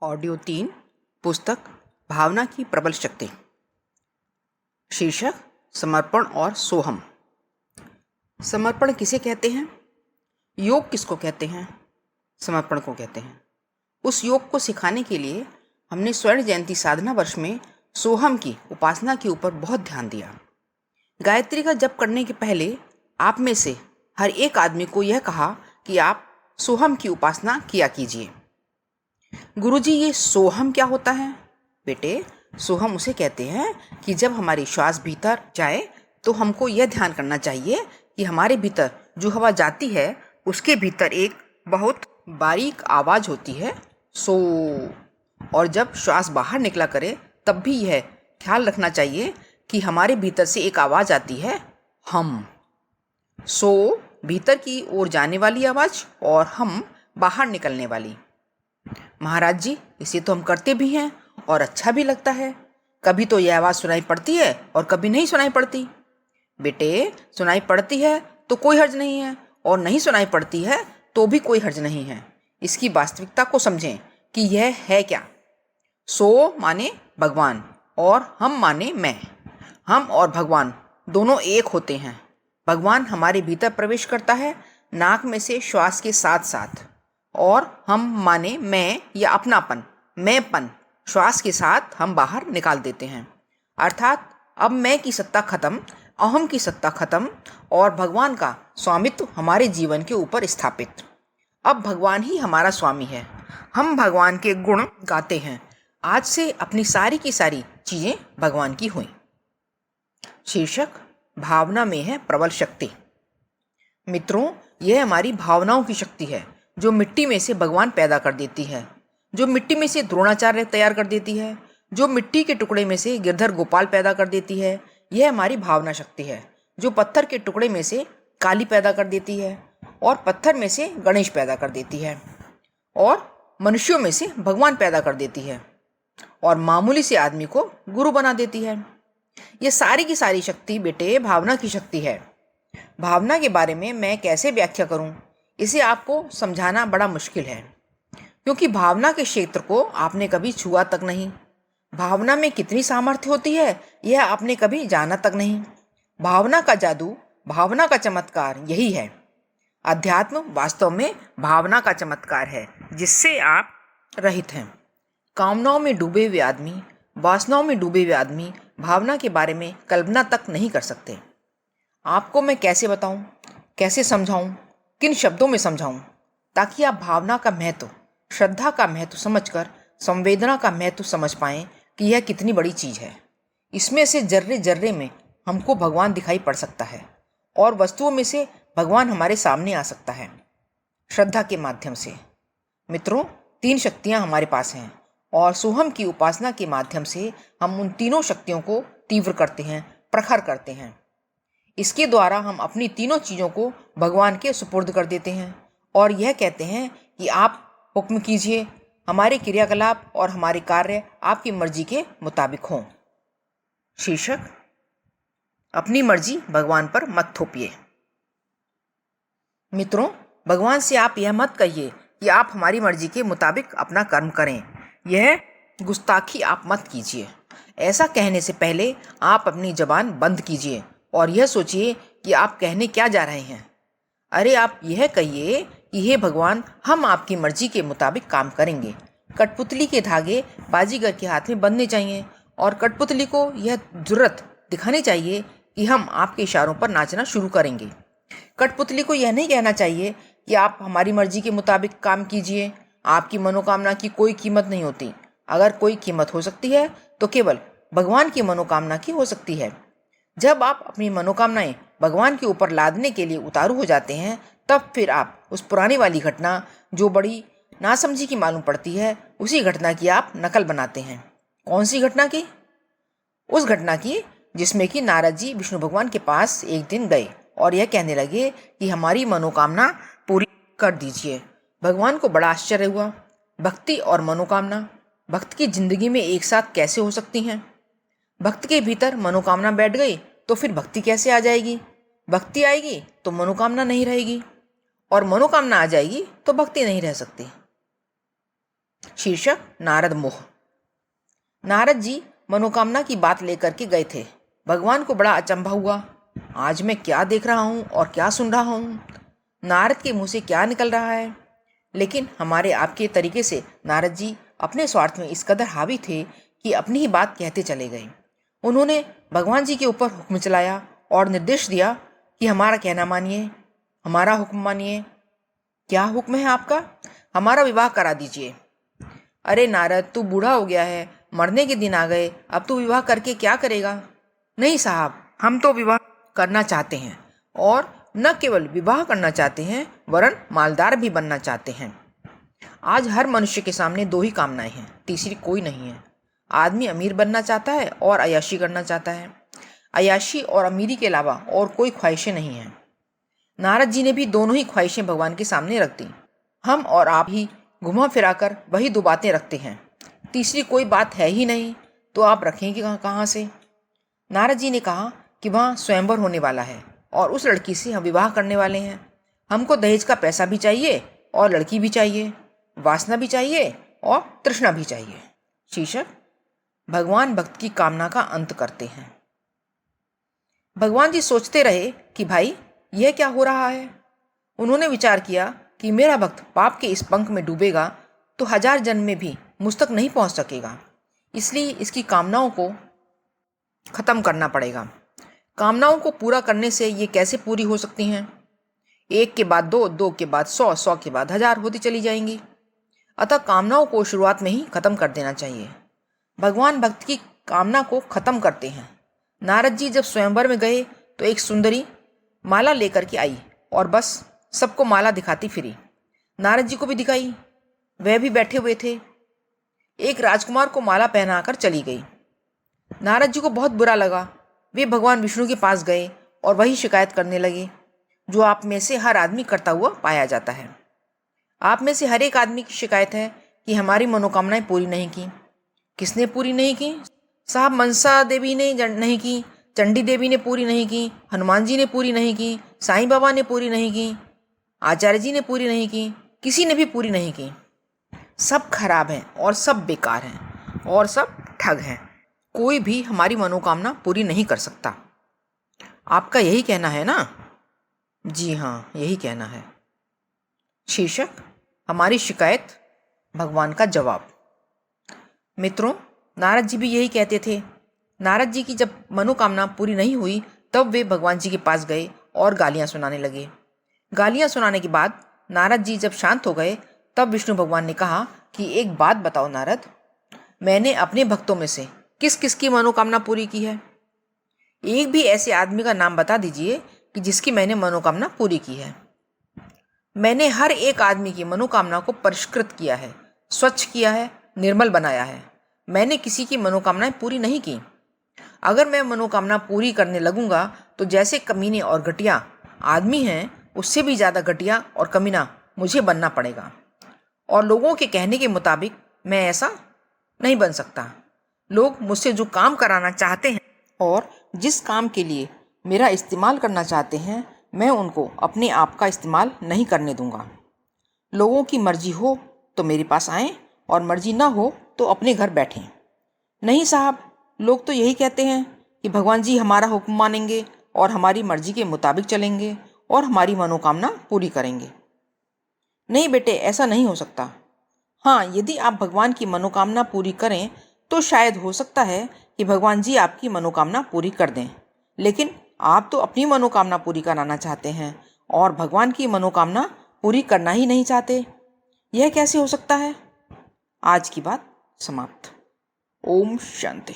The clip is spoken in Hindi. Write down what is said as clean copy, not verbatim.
ऑडियो 3 पुस्तक भावना की प्रबल शक्ति। शीर्षक समर्पण और सोहम। समर्पण किसे कहते हैं? योग किसको कहते हैं? समर्पण को कहते हैं। उस योग को सिखाने के लिए हमने स्वर्ण जयंती साधना वर्ष में सोहम की उपासना के ऊपर बहुत ध्यान दिया। गायत्री का जप करने के पहले आप में से हर एक आदमी को यह कहा कि आप सोहम की उपासना किया कीजिए। गुरुजी, ये सोहम क्या होता है? बेटे, सोहम उसे कहते हैं कि जब हमारी श्वास भीतर जाए तो हमको यह ध्यान करना चाहिए कि हमारे भीतर जो हवा जाती है उसके भीतर एक बहुत बारीक आवाज़ होती है, सो। और जब श्वास बाहर निकला करे तब भी यह ख्याल रखना चाहिए कि हमारे भीतर से एक आवाज़ आती है, हम। सो भीतर की ओर जाने वाली आवाज़ और हम बाहर निकलने वाली। महाराज जी, इसे तो हम करते भी हैं और अच्छा भी लगता है। कभी तो यह आवाज़ सुनाई पड़ती है और कभी नहीं सुनाई पड़ती। बेटे, सुनाई पड़ती है तो कोई हर्ज नहीं है और नहीं सुनाई पड़ती है तो भी कोई हर्ज नहीं है। इसकी वास्तविकता को समझें कि यह है क्या। सो माने भगवान और हम माने मैं। हम और भगवान दोनों एक होते हैं। भगवान हमारे भीतर प्रवेश करता है नाक में से श्वास के साथ साथ, और हम माने मैं या अपनापन, मैंपन, श्वास के साथ हम बाहर निकाल देते हैं। अर्थात अब मैं की सत्ता खत्म, अहम की सत्ता खत्म और भगवान का स्वामित्व हमारे जीवन के ऊपर स्थापित। अब भगवान ही हमारा स्वामी है। हम भगवान के गुण गाते हैं। आज से अपनी सारी की सारी चीज़ें भगवान की हुई। शीर्षक भावना में है प्रबल शक्ति। मित्रों, यह हमारी भावनाओं की शक्ति है जो मिट्टी में से भगवान पैदा कर देती है, जो मिट्टी में से द्रोणाचार्य तैयार कर देती है, जो मिट्टी के टुकड़े में से गिरधर गोपाल पैदा कर देती है। यह हमारी भावना शक्ति है जो पत्थर के टुकड़े में से काली पैदा कर देती है और पत्थर में से गणेश पैदा कर देती है और मनुष्यों में से भगवान पैदा कर देती है और मामूली से आदमी को गुरु बना देती है। यह सारी की सारी शक्ति बेटे भावना की शक्ति है। भावना के बारे में मैं कैसे व्याख्या करूं? इसे आपको समझाना बड़ा मुश्किल है, क्योंकि भावना के क्षेत्र को आपने कभी छुआ तक नहीं। भावना में कितनी सामर्थ्य होती है यह आपने कभी जाना तक नहीं। भावना का जादू, भावना का चमत्कार यही है। अध्यात्म वास्तव में भावना का चमत्कार है जिससे आप रहित हैं। कामनाओं में डूबे हुए आदमी, वासनाओं में डूबे हुए आदमी भावना के बारे में कल्पना तक नहीं कर सकते। आपको मैं कैसे बताऊं, कैसे समझाऊं, किन शब्दों में समझाऊं ताकि आप भावना का महत्व, श्रद्धा का महत्व समझकर संवेदना का महत्व समझ पाएं कि यह कितनी बड़ी चीज़ है। इसमें से जर्रे जर्रे में हमको भगवान दिखाई पड़ सकता है और वस्तुओं में से भगवान हमारे सामने आ सकता है श्रद्धा के माध्यम से। मित्रों, 3 शक्तियाँ हमारे पास हैं और सोहम की उपासना के माध्यम से हम उन तीनों शक्तियों को तीव्र करते हैं, प्रखर करते हैं। इसके द्वारा हम अपनी तीनों चीज़ों को भगवान के सुपुर्द कर देते हैं और यह कहते हैं कि आप हुक्म कीजिए, हमारे क्रियाकलाप और हमारे कार्य आपकी मर्जी के मुताबिक हों। शीर्षक अपनी मर्जी भगवान पर मत थोपिए। मित्रों, भगवान से आप यह मत कहिए कि आप हमारी मर्जी के मुताबिक अपना कर्म करें। यह गुस्ताखी आप मत कीजिए। ऐसा कहने से पहले आप अपनी जबान बंद कीजिए और यह सोचिए कि आप कहने क्या जा रहे हैं। अरे, आप यह कहिए कि हे भगवान, हम आपकी मर्जी के मुताबिक काम करेंगे। कठपुतली के धागे बाजीगर के हाथ में बंधने चाहिए और कठपुतली को यह जुर्रत दिखानी चाहिए कि हम आपके इशारों पर नाचना शुरू करेंगे। कठपुतली को यह नहीं कहना चाहिए कि आप हमारी मर्जी के मुताबिक काम कीजिए। आपकी मनोकामना की कोई कीमत नहीं होती। अगर कोई कीमत हो सकती है तो केवल भगवान की मनोकामना की हो सकती है। जब आप अपनी मनोकामनाएं भगवान के ऊपर लादने के लिए उतारू हो जाते हैं, तब फिर आप उस पुरानी वाली घटना जो बड़ी नासमझी की मालूम पड़ती है, उसी घटना की आप नकल बनाते हैं। कौन सी घटना की? उस घटना की जिसमें कि नारद जी विष्णु भगवान के पास एक दिन गए और यह कहने लगे कि हमारी मनोकामना पूरी कर दीजिए। भगवान को बड़ा आश्चर्य हुआ। भक्ति और मनोकामना भक्त की जिंदगी में एक साथ कैसे हो सकती हैं? भक्त के भीतर मनोकामना बैठ गई तो फिर भक्ति कैसे आ जाएगी? भक्ति आएगी तो मनोकामना नहीं रहेगी और मनोकामना आ जाएगी तो भक्ति नहीं रह सकती। शीर्षक नारद मोह। नारद जी मनोकामना की बात लेकर के गए थे। भगवान को बड़ा अचंभा हुआ। आज मैं क्या देख रहा हूँ और क्या सुन रहा हूँ, नारद के मुंह से क्या निकल रहा है। लेकिन हमारे आपके तरीके से नारद जी अपने स्वार्थ में इस कदर हावी थे कि अपनी ही बात कहते चले गए। उन्होंने भगवान जी के ऊपर हुक्म चलाया और निर्देश दिया कि हमारा कहना मानिए, हमारा हुक्म मानिए। क्या हुक्म है आपका? हमारा विवाह करा दीजिए। अरे नारद, तू बूढ़ा हो गया है, मरने के दिन आ गए, अब तू विवाह करके क्या करेगा? नहीं साहब, हम तो विवाह करना चाहते हैं, और न केवल विवाह करना चाहते हैं वरन मालदार भी बनना चाहते हैं। आज हर मनुष्य के सामने दो ही कामनाएं हैं, तीसरी कोई नहीं है। आदमी अमीर बनना चाहता है और अय्याशी करना चाहता है। अय्याशी और अमीरी के अलावा और कोई ख्वाहिशें नहीं हैं। नारद जी ने भी दोनों ही ख्वाहिशें भगवान के सामने रख दी। हम और आप ही घुमा फिराकर वही दो बातें रखते हैं, तीसरी कोई बात है ही नहीं, तो आप रखेंगे कहाँ से? नारद जी ने कहा कि वहाँ स्वयंवर होने वाला है और उस लड़की से हम विवाह करने वाले हैं। हमको दहेज का पैसा भी चाहिए और लड़की भी चाहिए, वासना भी चाहिए और तृष्णा भी चाहिए। शीर्षक भगवान भक्त की कामना का अंत करते हैं। भगवान जी सोचते रहे कि भाई यह क्या हो रहा है। उन्होंने विचार किया कि मेरा भक्त पाप के इस पंख में डूबेगा तो 1000 जन्म में भी मुझ तक नहीं पहुंच सकेगा, इसलिए इसकी कामनाओं को खत्म करना पड़ेगा। कामनाओं को पूरा करने से ये कैसे पूरी हो सकती हैं? एक के बाद दो, दो के बाद 100, 100 के बाद 1000 होती चली जाएंगी। अतः कामनाओं को शुरुआत में ही खत्म कर देना चाहिए। भगवान भक्त की कामना को खत्म करते हैं। नारद जी जब स्वयंवर में गए तो एक सुंदरी माला लेकर के आई और बस सबको माला दिखाती फिरी। नारद जी को भी दिखाई, वह भी बैठे हुए थे। एक राजकुमार को माला पहनाकर चली गई। नारद जी को बहुत बुरा लगा। वे भगवान विष्णु के पास गए और वही शिकायत करने लगे जो आप में से हर आदमी करता हुआ पाया जाता है। आप में से हर एक आदमी की शिकायत है कि हमारी मनोकामनाएं पूरी नहीं की। किसने पूरी नहीं की? साहब, मनसा देवी ने नहीं की, चंडी देवी ने पूरी नहीं की, हनुमान जी ने पूरी नहीं की, साईं बाबा ने पूरी नहीं की, आचार्य जी ने पूरी नहीं की, किसी ने भी पूरी नहीं की। सब खराब हैं और सब बेकार हैं और सब ठग हैं। कोई भी हमारी मनोकामना पूरी नहीं कर सकता। आपका यही कहना है ना? जी हाँ, यही कहना है। शीर्षक हमारी शिकायत, भगवान का जवाब। मित्रों, नारद जी भी यही कहते थे। नारद जी की जब मनोकामना पूरी नहीं हुई तब वे भगवान जी के पास गए और गालियां सुनाने लगे। गालियां सुनाने के बाद नारद जी जब शांत हो गए तब विष्णु भगवान ने कहा कि एक बात बताओ नारद, मैंने अपने भक्तों में से किस किस की मनोकामना पूरी की है? एक भी ऐसे आदमी का नाम बता दीजिए कि जिसकी मैंने मनोकामना पूरी की है। मैंने हर एक आदमी की मनोकामना को परिष्कृत किया है, स्वच्छ किया है, निर्मल बनाया है। मैंने किसी की मनोकामनाएं पूरी नहीं की। अगर मैं मनोकामना पूरी करने लगूंगा तो जैसे कमीने और घटिया आदमी हैं, उससे भी ज़्यादा घटिया और कमीना मुझे बनना पड़ेगा। और लोगों के कहने के मुताबिक मैं ऐसा नहीं बन सकता। लोग मुझसे जो काम कराना चाहते हैं और जिस काम के लिए मेरा इस्तेमाल करना चाहते हैं, मैं उनको अपने आप का इस्तेमाल नहीं करने दूंगा। लोगों की मर्जी हो तो मेरे पास आएं और मर्जी ना हो तो अपने घर बैठें। नहीं साहब, लोग तो यही कहते हैं कि भगवान जी हमारा हुक्म मानेंगे और हमारी मर्जी के मुताबिक चलेंगे और हमारी मनोकामना पूरी करेंगे। नहीं बेटे, ऐसा नहीं हो सकता। हाँ, यदि आप भगवान की मनोकामना पूरी करें तो शायद हो सकता है कि भगवान जी आपकी मनोकामना पूरी कर दें, लेकिन आप तो अपनी मनोकामना पूरी कराना चाहते हैं और भगवान की मनोकामना पूरी करना ही नहीं चाहते। यह कैसे हो सकता है? आज की बात समाप्त। ओम शांति।